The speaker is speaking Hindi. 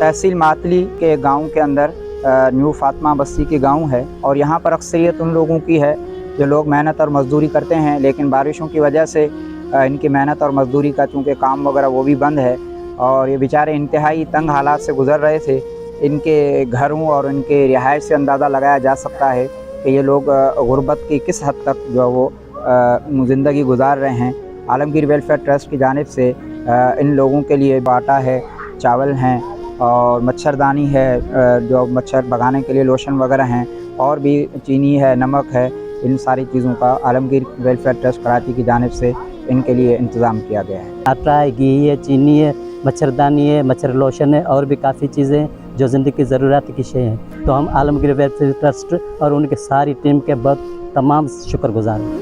तहसील मातली के गांव के अंदर न्यू फातिमा बस्ती के गांव है और यहाँ पर अक्सरियत उन लोगों की है जो लोग मेहनत और मज़दूरी करते हैं, लेकिन बारिशों की वजह से इनकी मेहनत और मज़दूरी का चूँकि काम वगैरह वो भी बंद है और ये बेचारे इंतहाई तंग हालात से गुज़र रहे थे। इनके घरों और इनके रिहाइश से अंदाज़ा लगाया जा सकता है कि ये लोग गुर्बत की किस हद तक जो है वो ज़िंदगी गुजार रहे हैं। आलमगीर वेलफेयर ट्रस्ट की जानिब से इन लोगों के लिए आटा है, चावल हैं और मच्छरदानी है, जो मच्छर भगाने के लिए लोशन वगैरह हैं, और भी चीनी है, नमक है। इन सारी चीज़ों का आलमगीर वेलफेयर ट्रस्ट कराची की जानिब से इनके लिए इंतज़ाम किया गया है। आटा है, घी है, चीनी है, मच्छरदानी है, मच्छर लोशन है और भी काफ़ी चीज़ें हैं जो ज़िंदगी की ज़रूरत की शेय हैं। तो हम आलमगीर वेलफेयर ट्रस्ट और उनके सारी टीम के बहुत तमाम शुक्रगुज़ार हैं।